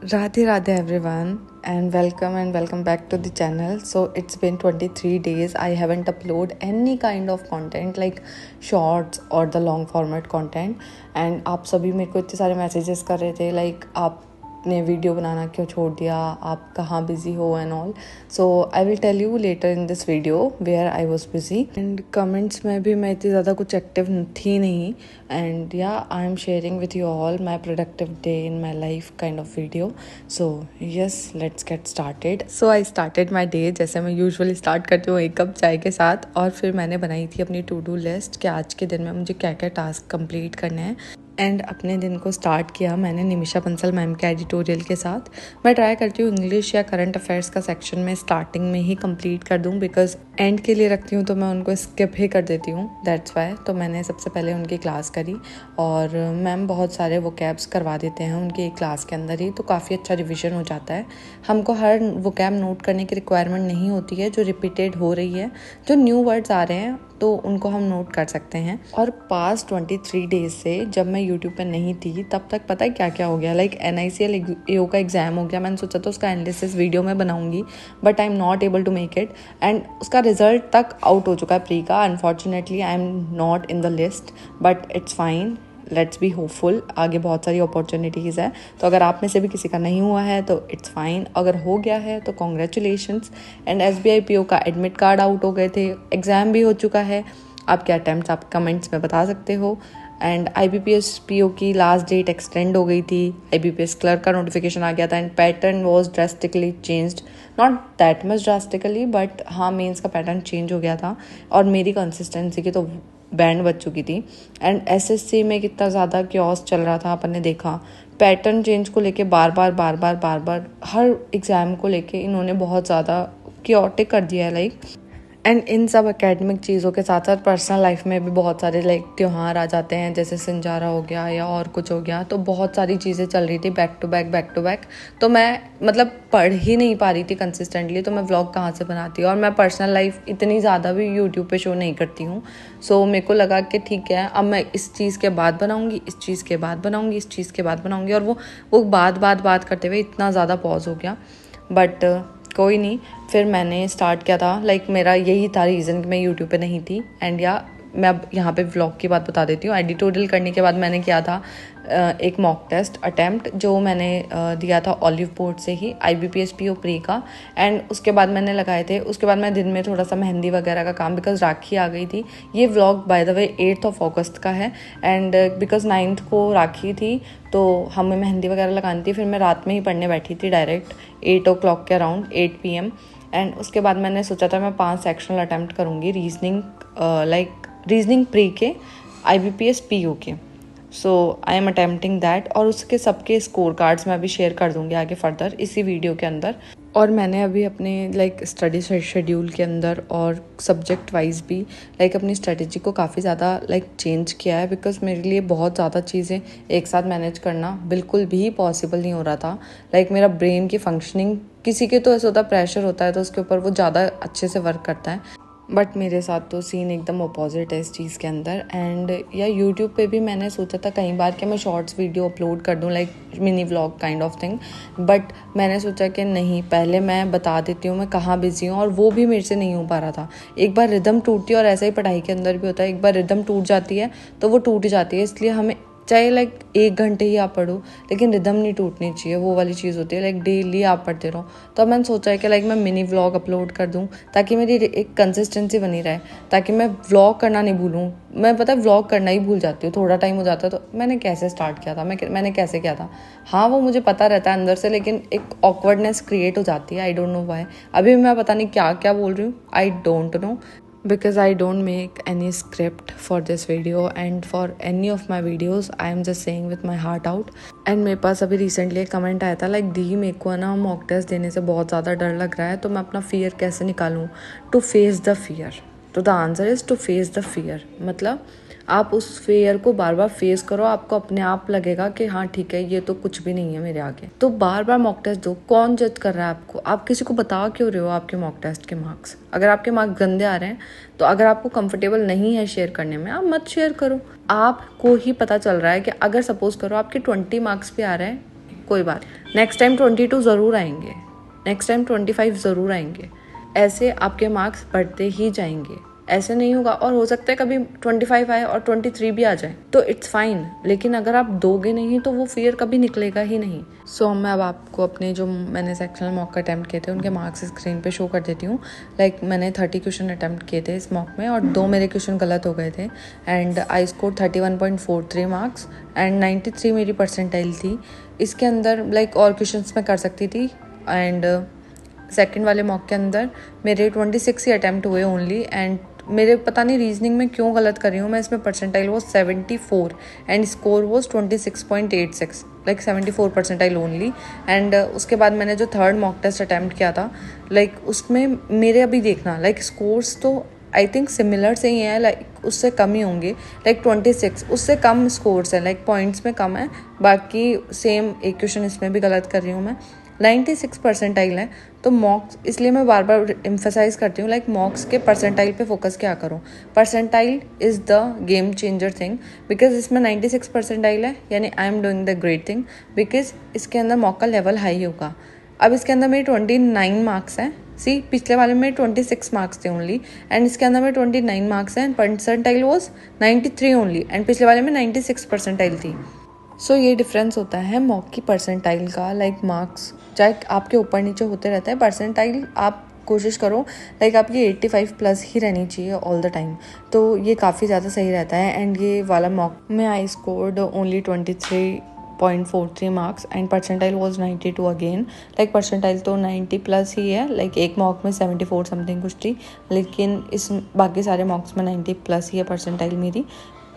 Radhe Radhe everyone and welcome back to the channel. So it's been 23 days. I haven't uploaded any kind of content like shorts or the long format content. And आप सभी मेरे को इतने सारे messages कर रहे थे like आपने वीडियो बनाना क्यों छोड़ दिया, आप कहाँ बिजी हो and all. So I will tell you later in this video where I was busy. And comments में भी मैं इतनी ज़्यादा कुछ एक्टिव थी नहीं. एंड या I am sharing with you all my productive day in my life kind of video. So yes, let's get started. So I started my day जैसे मैं यूजुअली स्टार्ट करती हूँ, एक कप चाय के साथ. और फिर मैंने बनाई थी अपनी टू डू लिस्ट कि आज के दिन में मुझे क्या क्या टास्क कंप्लीट करने हैं. एंड अपने दिन को स्टार्ट किया मैंने निमिषा बंसल मैम के एडिटोरियल के साथ. मैं ट्राई करती हूँ इंग्लिश या करंट अफेयर्स का सेक्शन में स्टार्टिंग में ही कंप्लीट कर दूँ, बिकॉज एंड के लिए रखती हूँ तो मैं उनको स्किप ही कर देती हूँ, दैट्स वाई. तो मैंने सबसे पहले उनकी क्लास करी और मैम बहुत सारे वोकैब्स करवा देते हैं उनकी क्लास के अंदर ही, तो काफ़ी अच्छा रिविजन हो जाता है. हमको हर वोकैब नोट करने की रिक्वायरमेंट नहीं होती है, जो रिपीटेड हो रही है, जो न्यू वर्ड्स आ रहे हैं तो उनको हम नोट कर सकते हैं. और पास्ट 23 डेज से जब मैं यूट्यूब पे नहीं थी तब तक पता है क्या क्या हो गया. लाइक NICL AO का एग्ज़ाम हो गया. मैंने सोचा था उसका एनालिसिस वीडियो में बनाऊंगी, but I am not able to make it. And उसका रिजल्ट तक आउट हो चुका है प्री का. Unfortunately I am not in the list, but it's fine. Let's be hopeful, आगे बहुत सारी अपॉर्चुनिटीज़ है. तो अगर आप में से भी किसी का नहीं हुआ है तो इट्स फाइन, अगर हो गया है तो कॉन्ग्रेचुलेशंस. एंड SBI PO का एडमिट कार्ड आउट हो गए थे, एग्ज़ाम भी हो चुका है. आपके अटैम्प्ट्स आप कमेंट्स में बता सकते हो. एंड IBPS PO की लास्ट डेट एक्सटेंड हो गई थी. IBPS क्लर्क का नोटिफिकेशन आ गया था and pattern was drastically changed, not that much drastically, but हाँ मेंस का पैटर्न चेंज हो गया था. और मेरी कंसिस्टेंसी की तो बैंड बच चुकी थी. एंड SSC में कितना ज़्यादा क्योस चल रहा था अपन ने देखा. पैटर्न चेंज को लेके बार बार हर एग्ज़ाम को लेके इन्होंने बहुत ज़्यादा क्योटिक कर दिया है लाइक. एंड इन सब एकेडमिक चीज़ों के साथ साथ पर्सनल लाइफ में भी बहुत सारे लाइक त्यौहार आ जाते हैं, जैसे सिंजारा हो गया या और कुछ हो गया. तो बहुत सारी चीज़ें चल रही थी बैक टू बैक. तो मैं मतलब पढ़ ही नहीं पा रही थी कंसिस्टेंटली, तो मैं व्लॉग कहाँ से बनाती. और मैं पर्सनल लाइफ इतनी ज़्यादा भी यूट्यूब पे शो नहीं करती हूँ. सो मेरे को लगा कि ठीक है, अब मैं इस चीज़ के बाद बनाऊँगी, इस चीज़ के बाद बनाऊँगी, इस चीज़ के बाद बनाऊँगी. और वो बात करते हुए इतना ज़्यादा पॉज हो गया. बट कोई नहीं, फिर मैंने स्टार्ट किया था. लाइक मेरा यही था रीज़न कि मैं यूट्यूब पे नहीं थी. एंड या मैं अब यहाँ पे व्लॉग की बात बता देती हूँ. एडिटोरियल करने के बाद मैंने किया था एक मॉक टेस्ट अटैम्प्ट जो मैंने दिया था ऑलिव बोर्ड से ही, IBPS PO प्री का. एंड उसके बाद मैंने लगाए थे. उसके बाद मैं दिन में थोड़ा सा मेहंदी वगैरह का काम, बिकॉज राखी आ गई थी. ये व्लॉग बाय द वे 8 अगस्त का है. एंड बिकॉज 9 को राखी थी तो हमें मेहंदी वगैरह लगानी थी. फिर मैं रात में ही पढ़ने बैठी थी डायरेक्ट 8 o'clock के अराउंड 8 PM. एंड उसके बाद मैंने सोचा था मैं 5 सेक्शनल अटैम्प्ट करूँगी रीजनिंग, लाइक रीजनिंग प्री के, IBPS PO के. सो आई एम अटेम्प्टिंग दैट. और उसके सबके स्कोर कार्ड्स मैं अभी शेयर कर दूँगी आगे फर्दर इसी वीडियो के अंदर. और मैंने अभी अपने लाइक स्टडी शेड्यूल के अंदर और सब्जेक्ट वाइज भी लाइक अपनी स्ट्रेटजी को काफ़ी ज़्यादा लाइक चेंज किया है, बिकॉज मेरे लिए बहुत ज़्यादा चीज़ें एक साथ मैनेज करना बिल्कुल भी पॉसिबल नहीं हो रहा था. लाइक मेरा ब्रेन की फंक्शनिंग, किसी के तो ऐसा होता है प्रेशर होता है तो उसके ऊपर वो ज़्यादा अच्छे से वर्क करता है, बट मेरे साथ तो सीन एकदम अपोजिट है इस चीज़ के अंदर. एंड या यूट्यूब पे भी मैंने सोचा था कई बार कि मैं शॉर्ट्स वीडियो अपलोड कर दूं, like mini vlog kind of thing. But मैंने सोचा कि नहीं, पहले मैं बता देती हूँ मैं कहाँ बिजी हूँ. और वो भी मेरे से नहीं हो पा रहा था. एक बार रिदम टूटती है, और ऐसा ही पढ़ाई के अंदर भी होता है, एक बार रिदम टूट जाती है तो वो टूट जाती है. इसलिए हमें चाहे लाइक 1 घंटे ही आप पढ़ो, लेकिन रिदम नहीं टूटनी चाहिए. वो वाली चीज़ होती है लाइक डेली आप पढ़ते रहो. तो अब मैंने सोचा है कि लाइक मैं मिनी व्लॉग अपलोड कर दूं ताकि मेरी एक कंसिस्टेंसी बनी रहे, ताकि मैं व्लॉग करना नहीं भूलूं. मैं पता है व्लॉग करना ही भूल जाती हूँ, थोड़ा टाइम हो जाता है. तो मैंने कैसे स्टार्ट किया था, मैंने कैसे किया था, हाँ वो मुझे पता रहता है अंदर से, लेकिन एक ऑकवर्डनेस क्रिएट हो जाती है. I don't know why. अभी मैं पता नहीं क्या क्या बोल रही हूँ, I don't know, because I don't make any script for this video, and for any of my videos I am just saying with my heart out. and मेरे पास अभी रिसेंटली एक कमेंट आया था लाइक दी मेरे को ना mock test देने से बहुत ज़्यादा डर लग रहा है, तो मैं अपना फियर कैसे निकालूं. To face the fear. तो the answer is to face the fear. मतलब आप उस फेयर को बार बार फेस करो, आपको अपने आप लगेगा कि हाँ ठीक है ये तो कुछ भी नहीं है मेरे आगे. तो बार बार मॉक टेस्ट दो. कौन जज कर रहा है आपको, आप किसी को बता क्यों रहे हो आपके मॉक टेस्ट के मार्क्स. अगर आपके मार्क्स गंदे आ रहे हैं तो अगर आपको कंफर्टेबल नहीं है शेयर करने में, आप मत शेयर करो. आपको ही पता चल रहा है कि अगर सपोज करो आपके 20 मार्क्स पे आ रहे हैं, कोई बात, नेक्स्ट टाइम 22 ज़रूर आएंगे, नेक्स्ट टाइम 25 ज़रूर आएंगे। ऐसे आपके मार्क्स बढ़ते ही जाएंगे, ऐसे नहीं होगा। और हो सकता है कभी 25 आए और 23 भी आ जाए, तो इट्स फाइन। लेकिन अगर आप दोगे नहीं तो वो फियर कभी निकलेगा ही नहीं। सो मैं अब आपको अपने जो मैंने सेक्शनल मॉक अटैम्प्ट किए थे उनके मार्क्स स्क्रीन पे शो कर देती हूँ। लाइक मैंने 30 क्वेश्चन अटैम्प्ट किए थे इस मॉक में और 2 मेरे क्वेश्चन गलत हो गए थे and I score 31.43 marks and 93 मेरी परसेंटाइल थी। इसके अंदर लाइक और क्वेश्चन मैं कर सकती थी एंड सेकंड वाले मॉक के अंदर मेरे 26 ही अटैम्प्ट हुए ओनली एंड मेरे पता नहीं रीजनिंग में क्यों गलत कर रही हूँ मैं। इसमें परसेंटाइल वो 74 एंड स्कोर वो 26.86, लाइक 74 परसेंटाइल ओनली। एंड उसके बाद मैंने जो थर्ड मॉक टेस्ट अटैम्प्ट किया था लाइक उसमें मेरे अभी देखना लाइक स्कोर्स तो आई थिंक सिमिलर से ही है, लाइक उससे कम ही होंगे, लाइक 26 उससे कम स्कोर्स है, लाइक पॉइंट्स में कम है। बाकी सेम एक क्वेश्चन इसमें भी गलत कर रही हूँ मैं, 96 परसेंटाइल है। तो मॉक्स, इसलिए मैं बार बार एम्फेसाइज करती हूँ लाइक मॉक्स के परसेंटाइल पे फोकस क्या करो। Percentile is the game changer thing because इसमें 96 परसेंटाइल है, यानी I am doing the great thing because इसके अंदर मॉक का लेवल हाई होगा। अब इसके अंदर मेरे 29 मार्क्स हैं, सी पिछले वाले में 26 मार्क्स थे ओनली एंड इसके अंदर में 29 मार्क्स हैं। परसेंटाइल वॉज 93 ओनली एंड पिछले वाले में 96 परसेंटाइल थी। सो ये डिफरेंस होता है मॉक की परसेंटाइल का। लाइक मार्क्स चाहे आपके ऊपर नीचे होते रहता है, परसेंटाइल आप कोशिश करो लाइक आपकी 85 प्लस ही रहनी चाहिए ऑल द टाइम, तो ये काफ़ी ज़्यादा सही रहता है। एंड ये वाला मॉक में I scored only 23.43 marks and percentile was 92 again. Like percentile तो 90 प्लस ही है, लाइक एक मॉक में 74 समथिंग कुछ थी, लेकिन इस बाकी सारे मॉक्स में 90 प्लस ही है परसेंटाइल मेरी।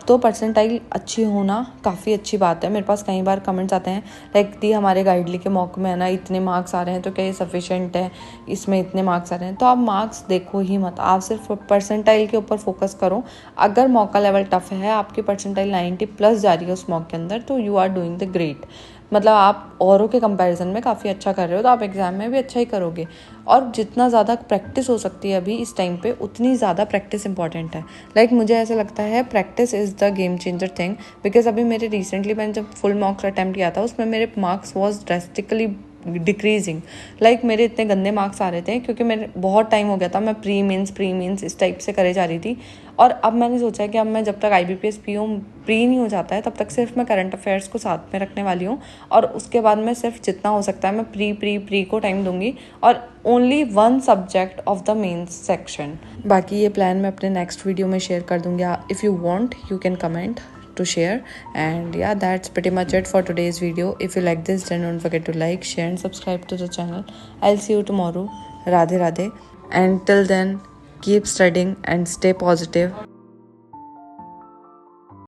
तो परसेंटाइल अच्छी होना काफ़ी अच्छी बात है। मेरे पास कई बार कमेंट्स आते हैं लाइक दी हमारे गाइडली के मॉक में है ना इतने मार्क्स आ रहे हैं तो क्या ये सफिशेंट है, इसमें इतने मार्क्स आ रहे हैं। तो आप मार्क्स देखो ही मत, आप सिर्फ परसेंटाइल के ऊपर फोकस करो। अगर मॉक का लेवल टफ है, आपकी परसेंटाइल 90 प्लस जा रही है उस मॉक के अंदर, तो you are doing the great. मतलब आप औरों के कंपैरिजन में काफ़ी अच्छा कर रहे हो, तो आप एग्ज़ाम में भी अच्छा ही करोगे। और जितना ज़्यादा प्रैक्टिस हो सकती है अभी इस टाइम पे, उतनी ज़्यादा प्रैक्टिस इंपॉर्टेंट है। लाइक मुझे ऐसा लगता है practice is the game changer thing because अभी मेरे रिसेंटली मैंने जब फुल मॉक्स अटैम्प्ट किया था उसमें मेरे marks was drastically decreasing. Like मेरे इतने गंदे मार्क्स आ रहे थे क्योंकि मेरे बहुत टाइम हो गया था, मैं प्री मीन्स इस टाइप से करे जा रही थी। और अब मैंने सोचा कि अब मैं जब तक IBPS PO प्री नहीं हो जाता है तब तक सिर्फ मैं करंट अफेयर्स को साथ में रखने वाली हूँ और उसके बाद मैं सिर्फ जितना हो सकता है मैं प्री को टाइम दूंगी और only 1 subject of the mains section. बाकी ये प्लान मैं अपने नेक्स्ट वीडियो में शेयर कर दूंगी। If you want you can comment to share, and yeah, that's pretty much it for today's video. If you like this, then don't forget to like, share and subscribe to the channel. I'll see you tomorrow. Radhe Radhe, and till then keep studying and stay positive.